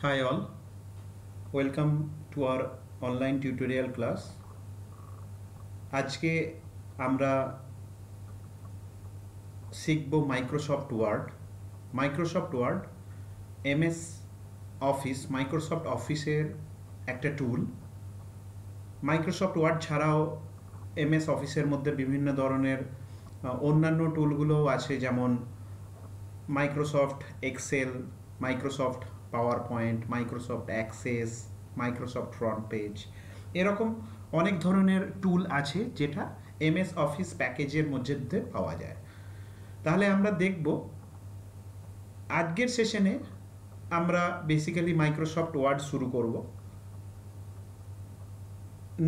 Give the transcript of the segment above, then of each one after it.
Hi all, welcome to our online tutorial class. আজকে আমরা শিখব মাইক্রোসফট ওয়ার্ড এমএস মাইক্রোসফট অফিসের একটা টুল। মাইক্রোসফট ওয়ার্ড ছাড়াও এমএস অফিসের মধ্যে বিভিন্ন ধরনের অন্যান্য টুলগুলোও আছে, যেমন Microsoft Excel, Microsoft PowerPoint, Microsoft Access, Microsoft FrontPage, এরকম অনেক ধরনের টুল আছে যেটা এমএস অফিস প্যাকেজের মধ্যে পাওয়া যায়। তাহলে আমরা দেখব আজকের সেশনে আমরা বেসিক্যালি মাইক্রোসফট ওয়ার্ড শুরু করব।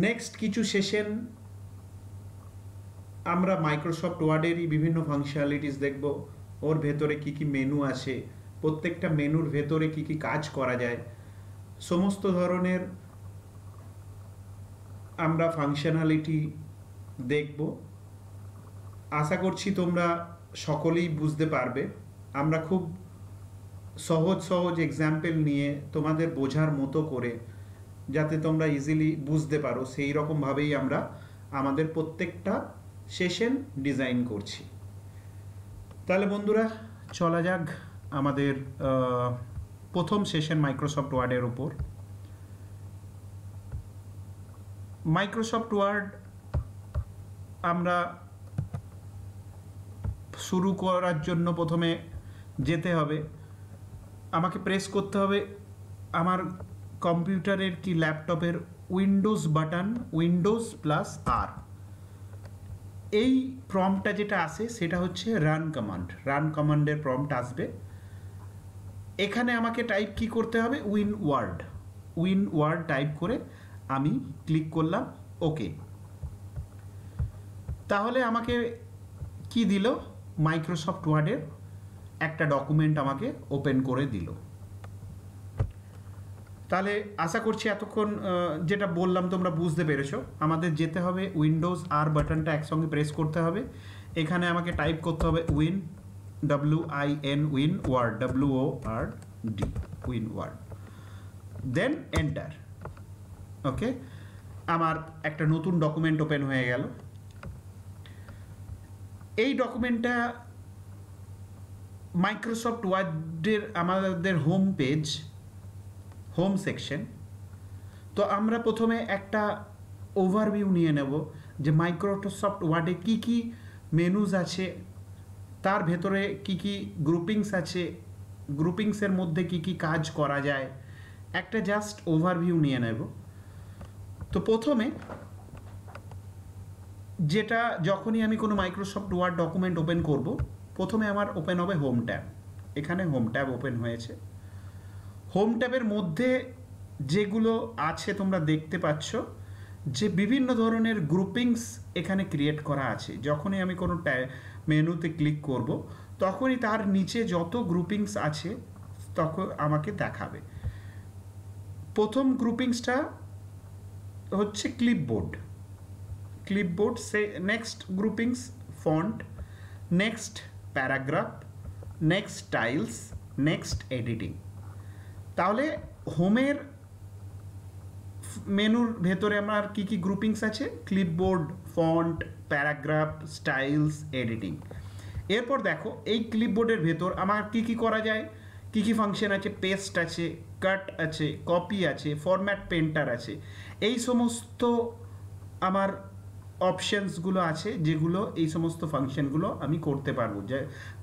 নেক্সট কিছু সেশন আমরা মাইক্রোসফট ওয়ার্ডেরই বিভিন্ন ফাংশনালিটিস দেখব, ওর ভেতরে কি কি মেনু আছে, প্রত্যেকটা মেনুর ভেতরে কি কি কাজ করা যায়, সমস্ত ধরনের আমরা ফাংশনালিটি দেখব। আশা করছি তোমরা সকলেই বুঝতে পারবে। আমরা খুব সহজ এক্সাম্পল নিয়ে তোমাদের বোঝার মতো করে, যাতে তোমরা ইজিলি বুঝতে পারো, সেই রকমভাবেই আমরা আমাদের প্রত্যেকটা সেশন ডিজাইন করছি। তাহলে বন্ধুরা, চলা যাক আমাদের প্রথম সেশন মাইক্রোসফট ওয়ার্ডের উপর। মাইক্রোসফট ওয়ার্ড আমরা শুরু করার জন্য প্রথমে যেতে হবে, আমাকে প্রেস করতে হবে আমার কম্পিউটারের কি ল্যাপটপের উইন্ডোজ বাটন, উইন্ডোজ প্লাস আর। এই প্রম্পটটা যেটা আসে সেটা হচ্ছে রান কমান্ডের প্রম্পট আসবে। এখানে আমাকে টাইপ কি করতে হবে, উইন ওয়ার্ড টাইপ করে আমি ক্লিক করলাম ওকে। তাহলে আমাকে কি দিল, মাইক্রোসফট ওয়ার্ডের একটা ডকুমেন্ট আমাকে ওপেন করে দিল। তাহলে আশা করছি এতক্ষণ যেটা বললাম তোমরা বুঝতে পেরেছো। আমাদের যেতে হবে উইন্ডোজ আর বাটনটা একসঙ্গে প্রেস করতে হবে। এখানে আমাকে টাইপ করতে হবে win word WORD win word, then enter. Okay, আমার একটা নতুন ডকুমেন্ট ওপেন হয়ে গেল। এই ডকুমেন্টটা মাইক্রোসফট ওয়ার্ডের আমাদের হোম সেকশন। তো আমরা প্রথমে একটা ওভারভিউ নিয়ে নেব যে মাইক্রোসফট ওয়ার্ডে কি কি মেনুজ আছে, তার ভেতরে কি কি গ্রুপিংস আছে, গ্রুপিংসের মধ্যে কি কি কাজ করা যায়, একটা জাস্ট ওভারভিউ নিয়ে নেব। তো প্রথমে যেটা, যখনই আমি কোনো মাইক্রোসফট ওয়ার্ড ডকুমেন্ট ওপেন করব, প্রথমে আমার ওপেন হবে হোম ট্যাব। এখানে হোম ট্যাব ওপেন হয়েছে। হোম ট্যাবের মধ্যে যেগুলো আছে তোমরা দেখতে পাচ্ছ যে বিভিন্ন ধরনের গ্রুপিংস এখানে ক্রিয়েট করা আছে। যখনই আমি কোনো মেনুতে ক্লিক করব, তখনই তার নিচে যত গ্রুপিংস আছে তখন আমাকে দেখাবে। প্রথম গ্রুপিংসটা হচ্ছে ক্লিপবোর্ড, সে next groupings font, next paragraph, next styles, next editing. তাহলে হোমের মেনুর ভেতরে আমার কি কি গ্রুপিংস আছে, clipboard, font, paragraph, styles, editing. এরপর দেখো এই ক্লিপবোর্ডের ভেতর আমার কি কি করা যায়, কি কি ফাংশন আছে, পেস্ট আছে, কাট আছে, কপি আছে, ফরম্যাট পেন্টার আছে। এই সমস্ত আমার অপশানসগুলো আছে যেগুলো, এই সমস্ত ফাংশনগুলো আমি করতে পারবো। যে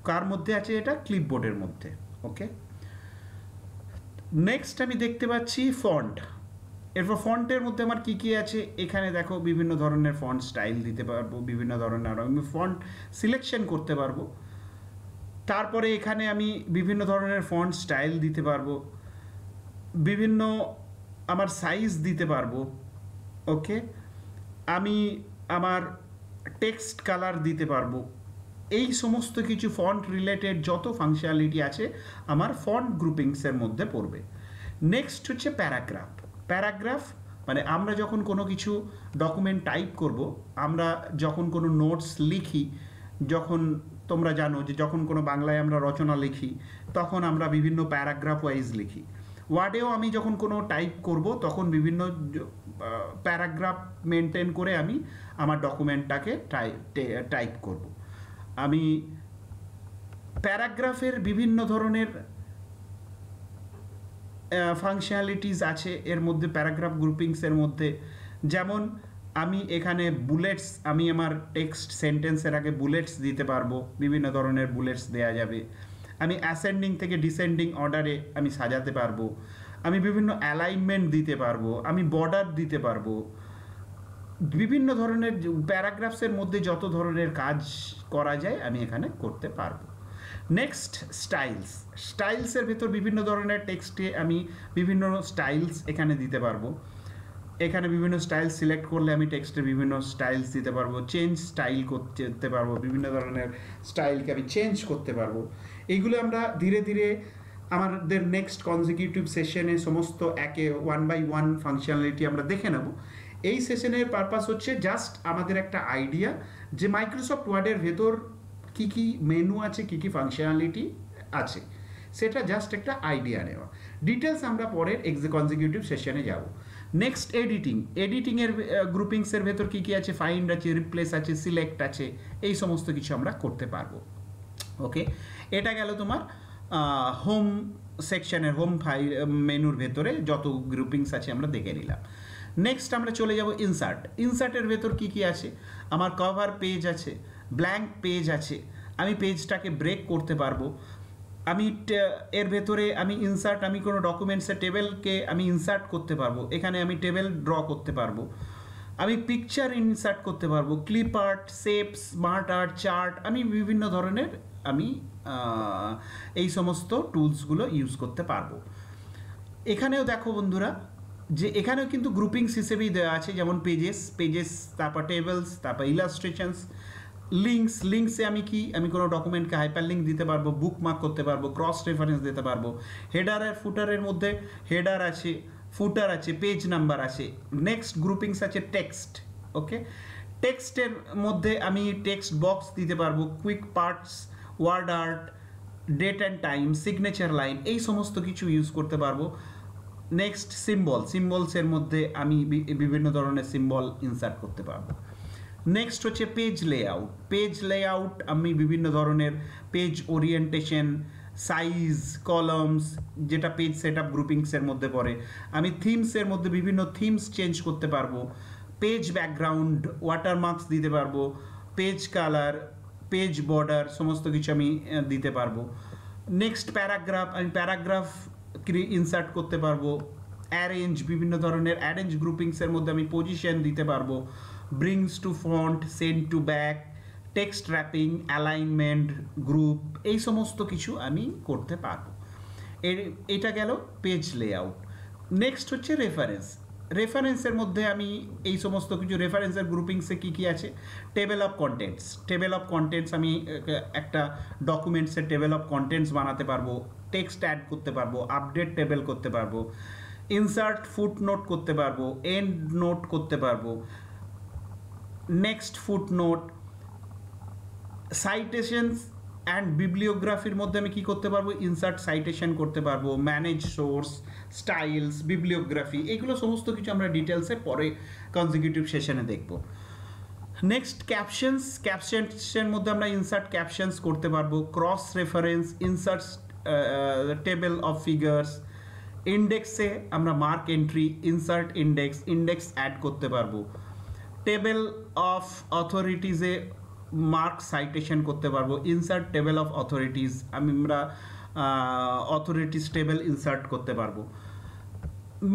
কার মধ্যে আছে, এটা ক্লিপবোর্ডের মধ্যে। ওকে, নেক্সট আমি দেখতে পাচ্ছি ফন্ট। এরপর ফন্টের মধ্যে আমার কি কি আছে, এখানে দেখো বিভিন্ন ধরনের ফন্ট স্টাইল দিতে পারবো, বিভিন্ন ধরনের আমি ফন্ট সিলেকশন করতে পারবো। তারপরে এখানে আমি বিভিন্ন ধরনের ফন্ট স্টাইল দিতে পারবো, বিভিন্ন আমার সাইজ দিতে পারবো। ওকে, আমি আমার টেক্সট কালার দিতে পারবো। এই সমস্ত কিছু ফন্ট রিলেটেড যত ফাংশনালিটি আছে আমার ফন্ট গ্রুপিংসের মধ্যে পড়বে। নেক্সট হচ্ছে প্যারাগ্রাফ মানে আমরা যখন কোনো কিছু ডকুমেন্ট টাইপ করব, আমরা যখন কোনো নোটস লিখি, যখন তোমরা জানো যে যখন কোনো বাংলায় আমরা রচনা লিখি, তখন আমরা বিভিন্ন প্যারাগ্রাফ ওয়াইজ লিখি। ওয়ার্ডেও আমি যখন কোনো টাইপ করব তখন বিভিন্ন প্যারাগ্রাফ মেনটেন করে আমি আমার ডকুমেন্টটাকে টাইপ করব। আমি প্যারাগ্রাফের বিভিন্ন ধরনের ফাংশনালিটিস আছে এর মধ্যে, প্যারাগ্রাফ গ্রুপিংসের মধ্যে, যেমন আমি এখানে বুলেটস, আমি আমার টেক্সট সেন্টেন্সের আগে বুলেটস দিতে পারবো, বিভিন্ন ধরনের বুলেটস দেয়া যাবে। আমি অ্যাসেন্ডিং থেকে ডিসেন্ডিং অর্ডারে আমি সাজাতে পারবো, আমি বিভিন্ন অ্যালাইনমেন্ট দিতে পারবো, আমি বর্ডার দিতে পারবো, বিভিন্ন ধরনের প্যারাগ্রাফসের মধ্যে যত ধরনের কাজ করা যায় আমি এখানে করতে পারবো। নেক্সট স্টাইলস, স্টাইলসের ভেতর বিভিন্ন ধরনের টেক্সটে আমি বিভিন্ন স্টাইলস এখানে দিতে পারবো। এখানে বিভিন্ন স্টাইল সিলেক্ট করলে আমি টেক্সটে বিভিন্ন স্টাইলস দিতে পারবো, চেঞ্জ স্টাইল করতে পারবো, বিভিন্ন ধরনের স্টাইলকে আমি চেঞ্জ করতে পারবো। এইগুলো আমরা ধীরে ধীরে আমাদের নেক্সট কনজিকিউটিভ সেশনে সমস্ত একে 1 by 1 ফাংশনালিটি আমরা দেখে নেব। এই সেশনের পারপাস হচ্ছে জাস্ট আমাদের একটা আইডিয়া যে মাইক্রোসফট ওয়ার্ডের ভেতর কি কি মেনু আছে, কি কি ফাংশনালিটি আছে, সেটা জাস্ট একটা আইডিয়া নেওয়া। ডিটেলস আমরা পরের কনজিকিউটিভ সেশনে যাব। নেক্সট এডিটিংয়ের গ্রুপিংসের ভেতর কি কি আছে, ফাইন্ড আছে, রিপ্লেস আছে, সিলেক্ট আছে, এই সমস্ত কিছু আমরা করতে পারবো। ওকে, এটা গেল তোমার হোম সেকশনের হোম মেনুর ভেতরে যত গ্রুপিংস আছে আমরা দেখে নিলাম। নেক্সট আমরা চলে যাব ইনসার্টের ভেতর কি কি আছে, আমার কভার পেজ আছে, ব্ল্যাঙ্ক পেজ আছে, আমি পেজটাকে ব্রেক করতে পারবো। আমি এর ভেতরে আমি আমি কোনো ডকুমেন্টসের টেবিলকে আমি ইনসার্ট করতে পারবো, এখানে আমি টেবিল ড্র করতে পারবো। আমি পিকচার ইনসার্ট করতে পারবো, clip art, shape, smart art, chart, আমি বিভিন্ন ধরনের আমি এই সমস্ত টুলসগুলো ইউজ করতে পারবো। এখানেও দেখো বন্ধুরা যে এখানেও কিন্তু গ্রুপিংস হিসেবেই দেওয়া আছে, যেমন পেজেস, তারপর টেবলস, তারপর ইলাস্ট্রেশনস, লিঙ্কসে আমি কোনো ডকুমেন্টকে হাইপার লিঙ্ক দিতে পারবো, বুকমার্ক করতে পারবো, ক্রস রেফারেন্স দিতে পারবো। ফুটারের মধ্যে হেডার আছে, ফুটার আছে, পেজ নাম্বার আছে। নেক্সট গ্রুপিংস আছে টেক্সট। ওকে, টেক্সটের মধ্যে আমি টেক্সট বক্স দিতে পারবো, quick parts, WordArt, date and time, signature line, এই সমস্ত কিছু ইউজ করতে পারবো। নেক্সট সিম্বলসের মধ্যে আমি বিভিন্ন ধরনের সিম্বল ইনসার্ট করতে পারবো। নেক্সট হচ্ছে পেজ লেআউট, আমি বিভিন্ন ধরনের পেজ ওরিয়েন্টেশন, সাইজ, কলামস, যেটা পেজ সেটআপ গ্রুপিংসের মধ্যে পড়ে। আমি থিমসের মধ্যে বিভিন্ন থিমস চেঞ্জ করতে পারবো, পেজ ব্যাকগ্রাউন্ড, ওয়াটারমার্কস দিতে পারবো, পেজ কালার, পেজ বর্ডার, সমস্ত কিছু আমি দিতে পারবো। নেক্সট আমি প্যারাগ্রাফ ইনসার্ট করতে পারবো। বিভিন্ন ধরনের অ্যারেঞ্জ গ্রুপিংসের মধ্যে আমি পজিশন দিতে পারবো, brings to front, send to back, text wrapping, alignment, group, এই সমস্ত কিছু আমি করতে পারবো। এটা গেল পেজ লেআউট। নেক্সট হচ্ছে রেফারেন্সের মধ্যে আমি এই সমস্ত কিছু, রেফারেন্সের গ্রুপিংসে কি কি আছে, টেবিল অফ কন্টেন্টস, আমি একটা ডকুমেন্টসের টেবিল অফ কন্টেন্টস বানাতে পারবো, টেক্সট অ্যাড করতে পারবো, আপডেট টেবিল করতে পারবো, ইনসার্ট ফুটনোট করতে পারবো, এন্ড নোট করতে পারবো। নেক্সট ফুটনোট, সাইটেশনস অ্যান্ড বিবলিওগ্রাফির মধ্যে আমি কি করতে পারবো, ইনসার্ট সাইটেশন করতে পারবো, ম্যানেজ সোর্স, স্টাইলস, বিবলিওগ্রাফি, এগুলো সমস্ত কিছু আমরা ডিটেলসে পরে কনজিকিউটিভ সেশনে দেখব। নেক্সট ক্যাপশনসের মধ্যে আমরা ইনসার্ট ক্যাপশনস করতে পারবো, cross reference, insert table of figures, ইন্ডেক্সে আমরা mark entry, insert index add করতে পারবো, টেবিল অফ অথরিটিজে মার্ক সাইটেশন করতে পারবো, ইনসার্ট টেবিল অফ অথরিটিজ, আমরা অথরিটিজ টেবিল ইনসার্ট করতে পারবো।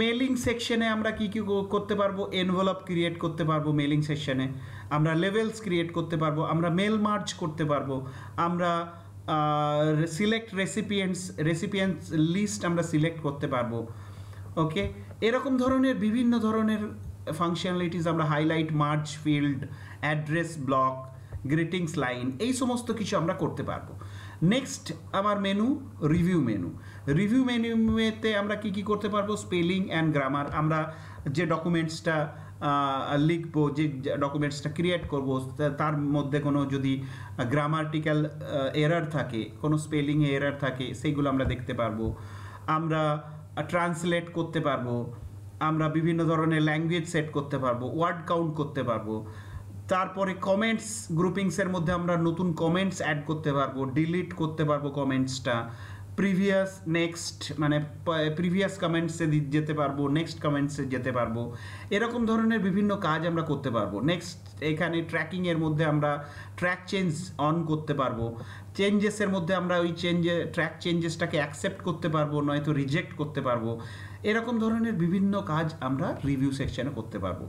মেলিং সেকশনে আমরা কি কি করতে পারবো, এনভেলপ ক্রিয়েট করতে পারবো মেলিং সেকশনে, আমরা লেভেলস ক্রিয়েট করতে পারবো, আমরা মেল মার্জ করতে পারবো, আমরা সিলেক্ট রেসিপিয়েন্টস লিস্ট আমরা সিলেক্ট করতে পারবো। ওকে, এরকম ধরনের বিভিন্ন ধরনের ফাংশনালিটিস আমরা highlight, merge field, address block, greetings line, এই সমস্ত কিছু আমরা করতে পারবো। নেক্সট আমার রিভিউ মেনুতে আমরা কি কি করতে পারবো, স্পেলিং অ্যান্ড গ্রামার, আমরা যে ডকুমেন্টসটা লিখবো, যে ডকুমেন্টসটা ক্রিয়েট করব, তার মধ্যে কোনো যদি গ্রামাটিক্যাল এরার থাকে, কোনো স্পেলিংয়ে এরার থাকে, সেইগুলো আমরা দেখতে পারবো। আমরা ট্রান্সলেট করতে পারবো, আমরা বিভিন্ন ধরনের ল্যাঙ্গুয়েজ সেট করতে পারবো, ওয়ার্ড কাউন্ট করতে পারবো, তারপরে কমেন্টস গ্রুপিংসের মধ্যে আমরা নতুন কমেন্টস অ্যাড করতে পারবো, ডিলিট করতে পারবো কমেন্টসটা, প্রিভিয়াস নেক্সট মানে প্রিভিয়াস কমেন্টসে যেতে পারবো, নেক্সট কমেন্টসে যেতে পারবো, এরকম ধরনের বিভিন্ন কাজ আমরা করতে পারবো। নেক্সট এখানে ট্র্যাকিংয়ের মধ্যে আমরা ট্র্যাক চেঞ্জ অন করতে পারবো, চেঞ্জেসের মধ্যে আমরা ওই ট্র্যাক চেঞ্জেসটাকে অ্যাকসেপ্ট করতে পারবো, নয়তো রিজেক্ট করতে পারবো, এরকম ধরনের বিভিন্ন কাজ আমরা রিভিউ সেকশনে করতে পারবো।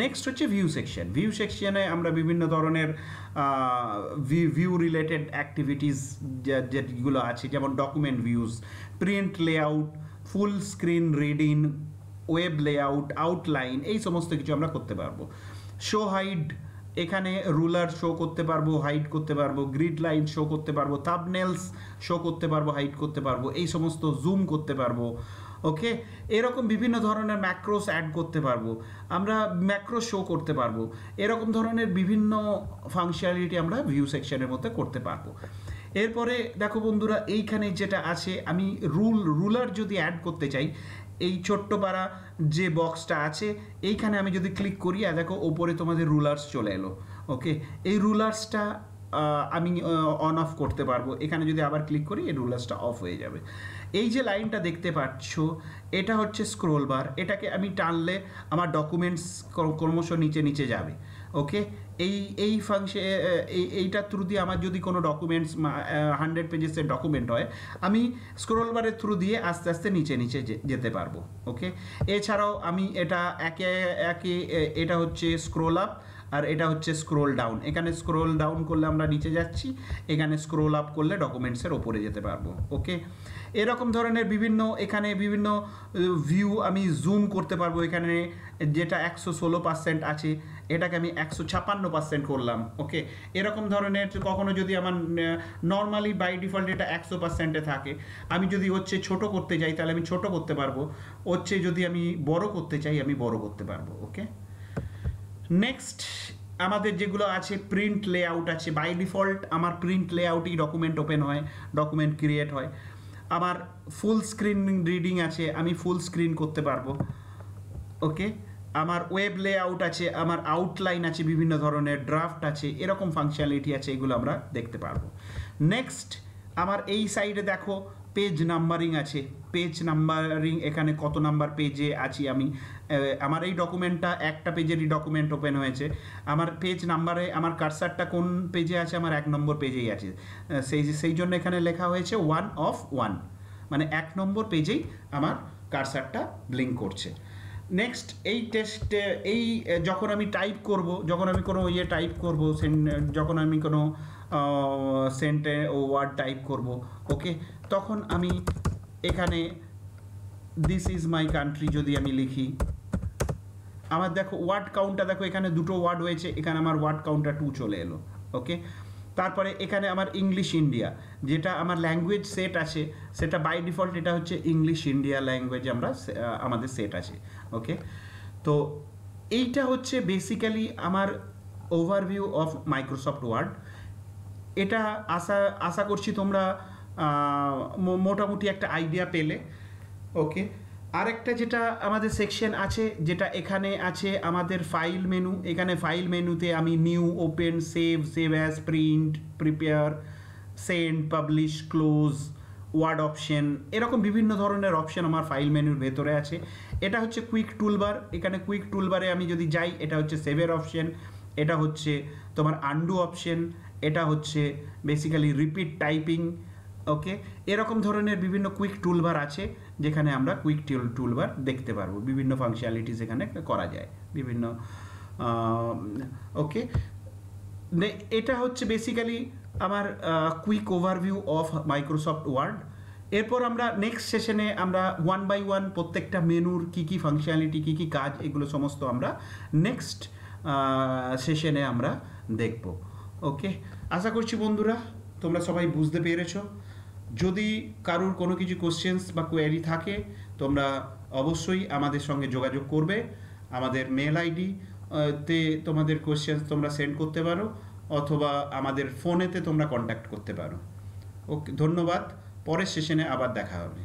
নেক্সট হচ্ছে ভিউ সেকশন। ভিউ সেকশনে আমরা বিভিন্ন ধরনের ভিউ রিলেটেড অ্যাক্টিভিটিস যেগুলো আছে, যেমন document views, print layout, full screen reading, web layout, outline, এই সমস্ত কিছু আমরা করতে পারবো। শো হাইড, এখানে রুলার শো করতে পারবো, হাইড করতে পারবো, গ্রিড লাইন শো করতে পারবো, থাম্বনেলস শো করতে পারবো, হাইড করতে পারবো, এই সমস্ত জুম করতে পারবো। ওকে, এরকম বিভিন্ন ধরনের ম্যাক্রোস অ্যাড করতে পারবো, আমরা ম্যাক্রো শো করতে পারবো, এরকম ধরনের বিভিন্ন ফাংশনালিটি আমরা ভিউ সেকশনের মধ্যে করতে পারবো। এরপরে দেখো বন্ধুরা, এইখানে যেটা আছে, আমি রুলার যদি অ্যাড করতে চাই, এই ছোট্ট পারা যে বক্সটা আছে এইখানে আমি যদি ক্লিক করি, দেখো ওপরে তোমাদের রুলার্স চলে এলো। ওকে, এই রুলার্সটা আমি অন অফ করতে পারবো। এখানে যদি আবার ক্লিক করি, এই রুলার্সটা অফ হয়ে যাবে। এই যে লাইনটা দেখতে পাচ্ছ, এটা হচ্ছে স্ক্রোল বার, এটাকে আমি টানলে আমার ডকুমেন্টস ক্রমশ নিচে নিচে যাবে। ওকে, এই ফাংশন এইটার থ্রু দিয়ে আমার যদি কোনো ডকুমেন্টস 100 পেজেসের ডকুমেন্ট হয়, আমি স্ক্রোল বারের থ্রু দিয়ে আস্তে আস্তে নিচে নিচে যেতে পারবো। ওকে, এছাড়াও আমি এটা একে একে, এটা হচ্ছে স্ক্রোল আপ আর এটা হচ্ছে স্ক্রোল ডাউন। এখানে স্ক্রোল ডাউন করলে আমরা নিচে যাচ্ছি, এখানে স্ক্রোল আপ করলে ডকুমেন্টসের ওপরে যেতে পারবো। ওকে, এরকম ধরনের বিভিন্ন, এখানে বিভিন্ন ভিউ আমি জুম করতে পারবো। এখানে যেটা 116% আছে, এটাকে আমি 156% করলাম। ওকে, এরকম ধরনের কখনো যদি আমার নর্মালি বাই ডিফল্ট এটা 100%-এ থাকে, আমি যদি হচ্ছে ছোট করতে যাই তাহলে আমি ছোট করতে পারবো, হচ্ছে যদি আমি বড় করতে চাই আমি বড় করতে পারবো। ওকে, নেক্সট আমাদের যেগুলো আছে, প্রিন্ট লেআউট আছে। বাই ডিফল্ট আমার প্রিন্ট লেআউটই ডকুমেন্ট ওপেন হয়, ডকুমেন্ট ক্রিয়েট হয়। আমার ফুল স্ক্রিন রিডিং আছে, আমি ফুল স্ক্রিন করতে পারবো। ওকে, আমার ওয়েব লেআউট আছে, আমার আউটলাইন আছে, বিভিন্ন ধরনের ড্রাফট আছে, এরকম ফাংশনালিটি আছে, এগুলো আমরা দেখতে পারবো। নেক্সট আমার এই সাইডে দেখো পেজ নাম্বারিং আছে। পেজ নাম্বারিং, এখানে কত নাম্বার পেজে আছি আমি, আমার এই ডকুমেন্টটা একটা পেজেরই ডকুমেন্ট ওপেন হয়েছে, আমার পেজ নাম্বারে আমার কার্সারটা কোন পেজে আছে, আমার 1 নম্বর পেজেই আছে, সেই জন্য এখানে লেখা হয়েছে 1 of 1, মানে 1 নম্বর পেজেই আমার কার্সারটা ব্লিঙ্ক করছে। নেক্সট এই টেস্টে, এই যখন আমি টাইপ করব, যখন আমি কোনো টাইপ করব, যখন আমি কোনো ওয়ার্ড টাইপ করব, ওকে, তখন আমি এখানে দিস ইজ মাই কান্ট্রি যদি আমি লিখি, আমার দেখো ওয়ার্ড কাউন্টটা দেখো, এখানে দুটো ওয়ার্ড হয়েছে, এখানে আমার ওয়ার্ড কাউন্টটা 2 চলে এলো। ওকে, তারপরে এখানে আমার ইংলিশ ইন্ডিয়া, যেটা আমার ল্যাঙ্গুয়েজ সেট আছে, সেটা বাই ডিফল্ট এটা হচ্ছে ইংলিশ ইন্ডিয়া ল্যাঙ্গুয়েজ আমাদের সেট আছে। ওকে, তো এইটা হচ্ছে বেসিক্যালি আমার ওভারভিউ অফ মাইক্রোসফট ওয়ার্ড। এটা আশা করছি তোমরা মোটামুটি একটা আইডিয়া পেলে। ওকে, আরেকটা যেটা আমাদের সেকশন আছে, যেটা এখানে আছে আমাদের ফাইল মেনু। এখানে ফাইল মেনুতে আমি new, open, save, save as, print, prepare, send, publish, close, Word option, এরকম বিভিন্ন ধরনের অপশন আমার ফাইল মেনুর ভেতরে আছে। এটা হচ্ছে কুইক টুলবার। এখানে কুইক টুলবারে আমি যদি যাই, এটা হচ্ছে সেভের অপশন, এটা হচ্ছে তোমার আন্ডু অপশন, এটা হচ্ছে বেসিক্যালি রিপিট টাইপিং। ওকে, এরকম ধরনের বিভিন্ন কুইক টুলবার আছে, যেখানে আমরা কুইক টুলবার দেখতে পারবো, বিভিন্ন ফাংশনালিটিস এখানে করা যায় বিভিন্ন। ওকে, এটা হচ্ছে বেসিক্যালি আমার quick overview of Microsoft Word. এরপর আমরা নেক্সট সেশনে আমরা 1 by 1 প্রত্যেকটা মেনুর কী কী ফাংশনালিটি, কী কী কাজ, এগুলো সমস্ত আমরা নেক্সট সেশনে আমরা দেখব। ওকে, আশা করছি বন্ধুরা তোমরা সবাই বুঝতে পেরেছো। যদি কারুর কোনো কিছু কোশ্চেন্স বা কোয়েরি থাকে, তোমরা অবশ্যই আমাদের সঙ্গে যোগাযোগ করবে। আমাদের মেল আইডি তে তোমাদের কোশ্চেন্স তোমরা সেন্ড করতে পারো, অথবা আমাদের ফোনেতে তোমরা কন্ট্যাক্ট করতে পারো। ওকে, ধন্যবাদ। পরের সেশনে আবার দেখা হবে।